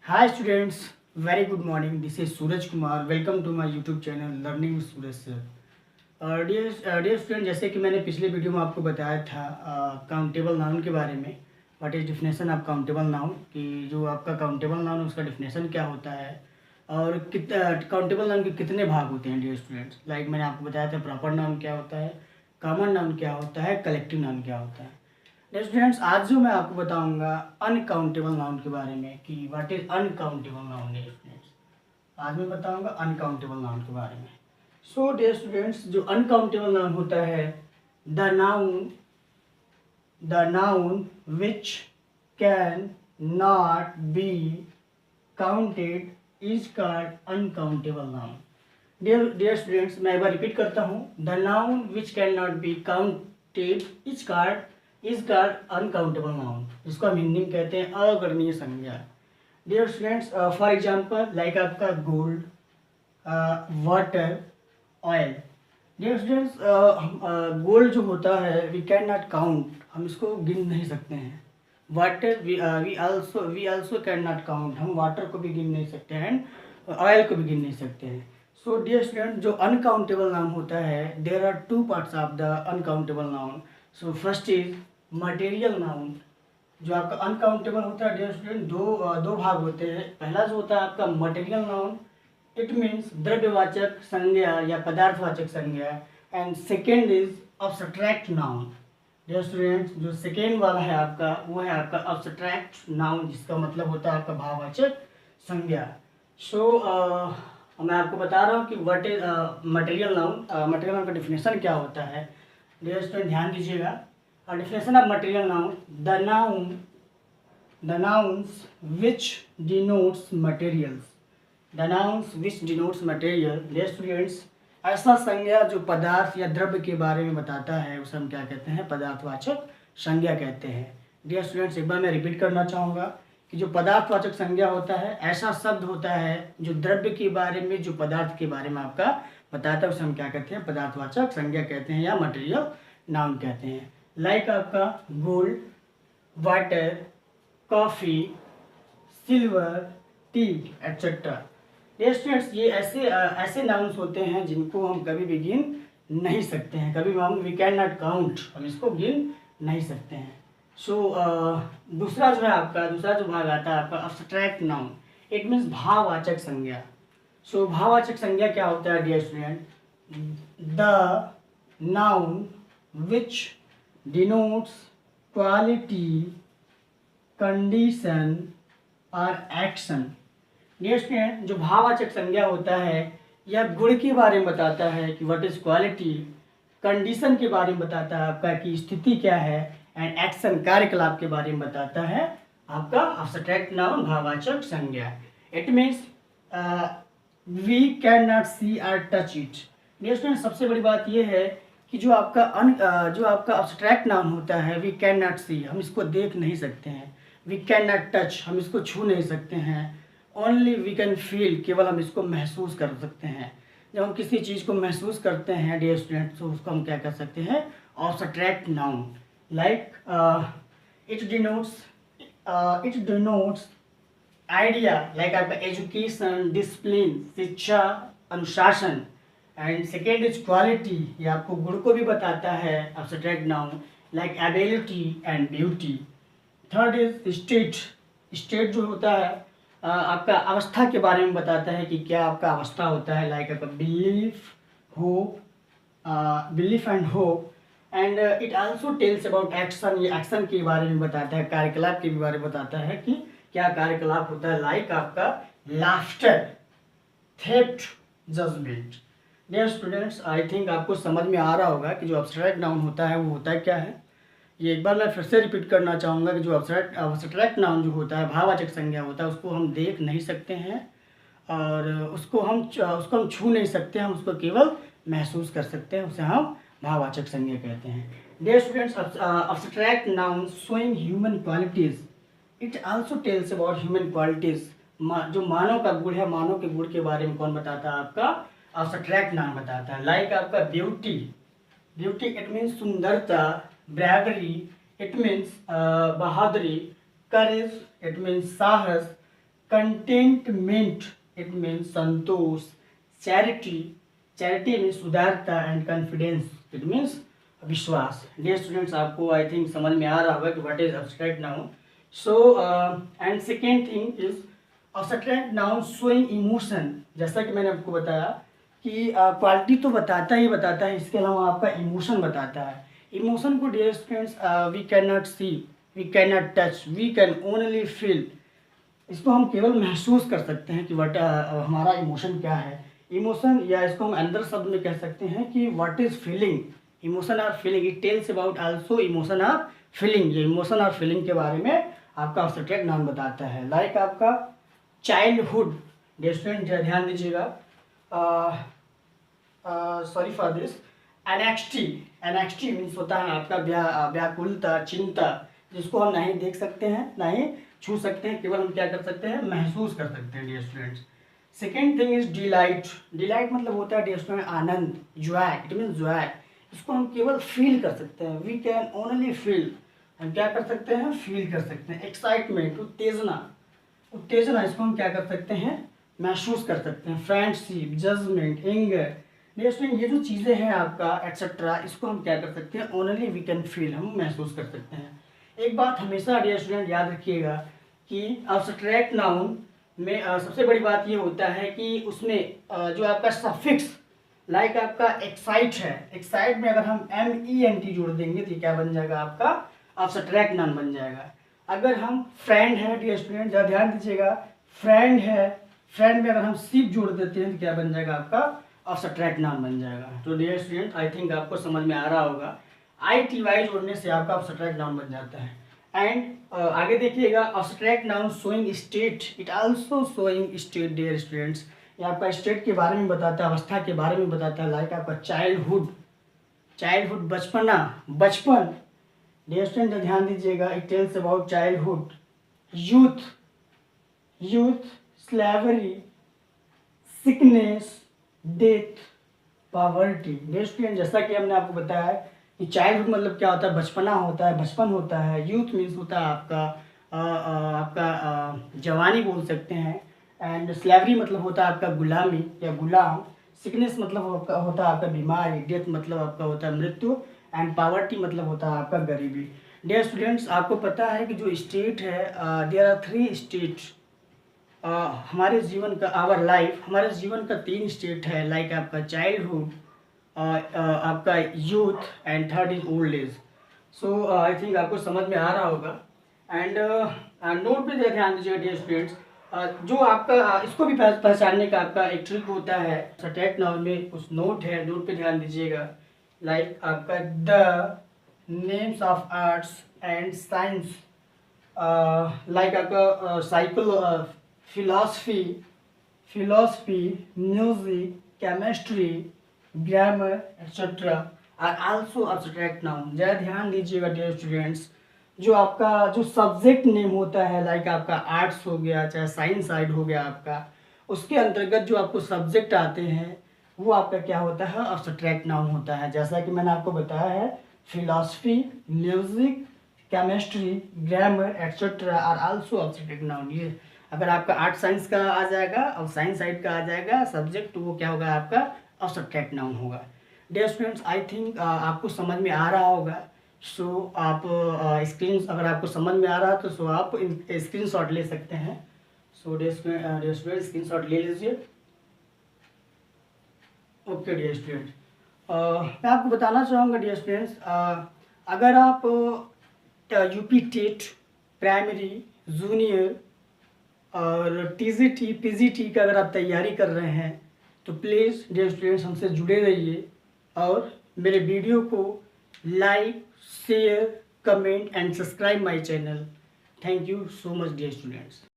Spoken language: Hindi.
Hi students, very good morning. This is Suraj Kumar. Welcome to my YouTube channel Learning with Suraj sir. Dear student, जैसे कि मैंने पिछले वीडियो में आपको बताया था काउंटेबल नाउन के बारे में। What is definition of countable noun, कि जो आपका काउंटेबल नाउन उसका डिफिनेशन क्या होता है और काउंटेबल नाउन के कितने भाग होते हैं। डियर स्टूडेंट्स, लाइक मैंने आपको बताया था प्रॉपर नाउन क्या होता है, कॉमन नाउन क्या होता है, कलेक्टिव नाउन क्या होता है। डियर स्टूडेंट्स, आज जो मैं आपको बताऊंगा अनकाउंटेबल नाउन के बारे में कि what is uncountable noun. Dear students, आज मैं बताऊंगा अनकाउंटेबल नाउन के बारे में। सो डियर स्टूडेंट्स, जो अनकाउंटेबल नाउन होता है, the noun which can not be counted is called uncountable noun. Dear students, मैं एक बार रिपीट करता हूँ। The noun which can not be counted is called uncountable noun. इसको हम हिंदी में कहते हैं अगणनीय संज्ञा। Dear students, for example like आपका gold, water, oil. Dear students, gold जो होता है वी कैन नॉट काउंट, हम इसको गिन नहीं सकते हैं। Water we also can not count, हम वाटर को भी गिन नहीं सकते हैं, ऑयल को भी गिन नहीं सकते हैं। सो डियर स्टूडेंट, जो अनकाउंटेबल नाउन होता है, there are two parts of the uncountable noun. So first is material noun. जो आपका अनकाउंटेबल होता है डियर स्टूडेंट, दो भाग होते हैं। पहला जो होता है आपका मटेरियल नाउन, इट मीन्स द्रव्यवाचक संज्ञा या पदार्थवाचक संज्ञा। And second is abstract noun. Dear students, जो सेकेंड वाला है आपका, वो है आपका अब्स्ट्रैक्ट नाउन, जिसका मतलब होता है आपका भाववाचक संज्ञा। सो मैं आपको बता रहा हूँ कि what is material noun. Material noun का डिफिनेशन क्या होता है। डियर स्टूडेंट, ध्यान दीजिएगा। Definition of material noun, the nouns which denotes materials, the nouns which denotes material. Dear students, ऐसा संज्ञा जो पदार्थ या द्रव्य के बारे में बताता है उसे हम क्या कहते हैं, पदार्थवाचक संज्ञा कहते हैं। डियर स्टूडेंट्स, एक बार मैं रिपीट करना चाहूँगा कि जो पदार्थवाचक संज्ञा होता है, ऐसा शब्द होता है जो द्रव्य के बारे में, जो पदार्थ के बारे में आपका बताता है, उसे हम क्या कहते हैं, पदार्थवाचक संज्ञा कहते हैं या मटेरियल नाउन कहते हैं। लाइक आपका gold, water, coffee, silver, T etcetera. ये स्टूडेंट्स, ये ऐसे नाउन्स होते हैं जिनको हम कभी भी गिन नहीं सकते हैं, कभी भी हम वी कैन नॉट काउंट, हम इसको गिन नहीं सकते हैं। सो दूसरा जो है आपका, दूसरा जो भाग आता है आपका अब्स्ट्रैक्ट नाउन, इट मीन्स भाववाचक संज्ञा। सो भाववाचक संज्ञा क्या होता है dear student, the noun which denotes quality, condition और एक्शन। डियर स्टूडेंट, जो भाववाचक संज्ञा होता है यह गुण के बारे में बताता है कि व्हाट इज क्वालिटी, कंडीशन के बारे में बताता है आपका कि स्थिति क्या है, एंड एक्शन कार्यकलाप के बारे में बताता है आपका अब्स्ट्रैक्ट नाउन भाववाचक संज्ञा। It means we can not see और टच इट। डियर स्टूडेंट, सबसे बड़ी बात यह है कि जो आपका अब्स्ट्रैक्ट नाउन होता है, वी कैन नॉट सी, हम इसको देख नहीं सकते हैं। वी कैन नॉट टच, हम इसको छू नहीं सकते हैं। ओनली वी कैन फील, केवल हम इसको महसूस कर सकते हैं। जब हम किसी चीज़ को महसूस करते हैं डियर स्टूडेंट, तो उसको हम क्या कर सकते हैं, abstract noun. Like it denotes idea, like आपका एजुकेशन, डिसिप्लिन, शिक्षा, अनुशासन। एंड सेकेंड इज क्वालिटी, ये आपको गुण को भी बताता है abstract noun, like ability and beauty. Third is state, state जो होता है आपका अवस्था के बारे में बताता है कि क्या आपका अवस्था होता है, लाइक आपका belief and hope. And it also tells about action, ये एक्शन के बारे में बताता है, कार्यकलाप के बारे में बताता है कि क्या कार्यकलाप होता है, लाइक आपका laughter, theft, judgment. Dear students, I think आपको समझ में आ रहा होगा कि जो अब्स्ट्रैक्ट नाउन होता है वो होता है क्या है। ये एक बार मैं फिर से रिपीट करना चाहूँगा कि जो अब्स्ट्रैक्ट नाउन जो होता है, भाववाचक संज्ञा होता है, उसको हम देख नहीं सकते हैं और उसको हम छू नहीं सकते हैं, हम उसको केवल महसूस कर सकते हैं, उसे हम भाववाचक संज्ञा कहते हैं। Dear students, abstract noun showing human qualities, it also tells about human qualities. जो मानव का गुण है, मानव के गुण के बारे में कौन बताता है, आपका अब्स्ट्रैक्ट नाउन बताता है। लाइक आपका ब्यूटी, ब्यूटी इट मीन्स सुंदरता, bravery, it means बहादुरी, courage, it means साहस, कंटेंटमेंट इट मीन्स संतोष, चैरिटी मीन्स उदारता, एंड कॉन्फिडेंस इट मीन्स विश्वास। डियर स्टूडेंट्स, आपको आई थिंक समझ में आ रहा होगा कि what is abstract noun. So and second thing is abstract noun showing emotion. जैसा कि मैंने आपको बताया कि क्वालिटी तो बताता ही बताता है, इसके अलावा आपका इमोशन बताता है। इमोशन को dear students we can not see, we can not touch, we can only feel. इसको हम केवल महसूस कर सकते हैं कि वट हमारा इमोशन क्या है। इमोशन, या इसको हम अंदर शब्द में कह सकते हैं कि व्हाट इज फीलिंग। इमोशन और feeling, it tells about also emotion और फीलिंग। ये इमोशन और फीलिंग के बारे में आपका एब्स्ट्रैक्ट नाउन बताता है। लाइक आपका चाइल्डहुड, डियर स्टूडेंट ध्यान दीजिएगा, सॉरी फॉर दिस, एनेक्सटी मीन्स होता है आपका व्याकुलता, चिंता, जिसको हम नहीं देख सकते हैं, नहीं छू सकते हैं, केवल हम क्या कर सकते हैं, महसूस कर सकते हैं dear students. Second thing is delight. Delight मतलब होता है डियर स्टूडेंट आनंद, जॉय, इट मीन्स जॉय। इसको हम केवल फील कर सकते हैं, वी कैन ओनली फील। हम क्या कर सकते हैं, फील कर सकते हैं। एक्साइटमेंट, उत्तेजना, इसको हम क्या कर सकते हैं, महसूस कर सकते हैं। फ्रेंडशिप, जजमेंट, एंगर, ये जो चीज़ें हैं आपका एक्सेट्रा, इसको हम क्या कर सकते हैं, ओनली वी कैन फील, हम महसूस कर सकते हैं। एक बात हमेशा डियर स्टूडेंट याद रखिएगा कि एब्स्ट्रैक्ट नाउन में सबसे बड़ी बात ये होता है कि उसमें जो आपका सफिक्स, लाइक आपका एक्साइट है, एक्साइट में अगर हम MENT जोड़ देंगे तो क्या बन जाएगा, आपका एब्स्ट्रैक्ट नाउन बन जाएगा। अगर हम फ्रेंड है डियर स्टूडेंट, ध्यान दीजिएगा, फ्रेंड है, फ्रेंड में अगर हम शिप जोड़ देते हैं तो क्या बन जाएगा, आपका एब्स्ट्रैक्ट नाउन बन जाएगा। तो डियर स्टूडेंट आई थिंक आपको समझ में आ रहा होगा, ITY जोड़ने से आपका एब्स्ट्रैक्ट नाउन बन जाता है। एंड आगे देखिएगा, abstract noun showing state, it also showing state dear students. ये आपका स्टेट के बारे में बताता है, अवस्था के बारे में बताता है। लाइक आपका चाइल्डहुड बचपन डियर स्टूडेंट ध्यान दीजिएगा, it tells about childhood. Youth, slavery, sickness, death, poverty. Dear student जैसा कि हमने आपको बताया कि चाइल्डहुड मतलब क्या होता है, बचपना होता है, बचपन होता है। यूथ मीन्स होता है आपका जवानी बोल सकते हैं। एंड स्लेवरी मतलब होता है आपका गुलामी या गुलाम। सिकनेस मतलब होता है आपका बीमारी। डेथ मतलब आपका होता है मृत्यु। एंड पॉवर्टी मतलब होता है आपका गरीबी। डियर स्टूडेंट्स आपको पता है कि जो स्टेट है, देयर आर 3 स्टेट हमारे जीवन का, आवर लाइफ, हमारे जीवन का 3 स्टेट है। लाइक आपका चाइल्डहुड, आपका youth, and third is old age. So I think आपको समझ में आ रहा होगा। एंड नोट पे ध्यान दीजिएगा डियर स्टूडेंट्स, जो आपका इसको भी पहचानने का आपका एक ट्रिक होता है। एब्स्ट्रैक्ट नाउन में कुछ नोट है, नोट पे ध्यान दीजिएगा। लाइक आपका the names of arts and science, like आपका philosophy, music, chemistry, grammar etcetera are also abstract noun. जरा ध्यान दीजिएगा डियर स्टूडेंट्स, जो आपका जो सब्जेक्ट नेम होता है, लाइक आपका आर्ट्स हो गया, चाहे साइंस साइड हो गया आपका, उसके अंतर्गत जो आपको सब्जेक्ट आते हैं वो आपका क्या होता है, एब्स्ट्रैक्ट नाउन होता है। जैसा कि मैंने आपको बताया है, philosophy, music, chemistry, grammar etcetera are also abstract noun. ये अगर आपका आर्ट साइंस का आ जाएगा और साइंस साइड का आ जाएगा सब्जेक्ट, तो वो क्या होगा, आपका एब्स्ट्रैक्ट नाउन होगा। डियर स्टूडेंट्स आई थिंक आपको समझ में आ रहा होगा। सो आप अगर आपको समझ में आ रहा है तो सो आप स्क्रीनशॉट ले सकते हैं। सो डियर स्टूडेंट स्क्रीनशॉट ले लीजिए। ओके डियर स्टूडेंट, मैं आपको बताना चाहूँगा डियर स्टूडेंट्स, अगर आप यूपी टेट, प्राइमरी, जूनियर और TGT, PGT का अगर आप तैयारी कर रहे हैं तो प्लीज़ डियर स्टूडेंट्स हमसे जुड़े रहिए और मेरे वीडियो को like, share, comment and subscribe my channel. Thank you so much dear students.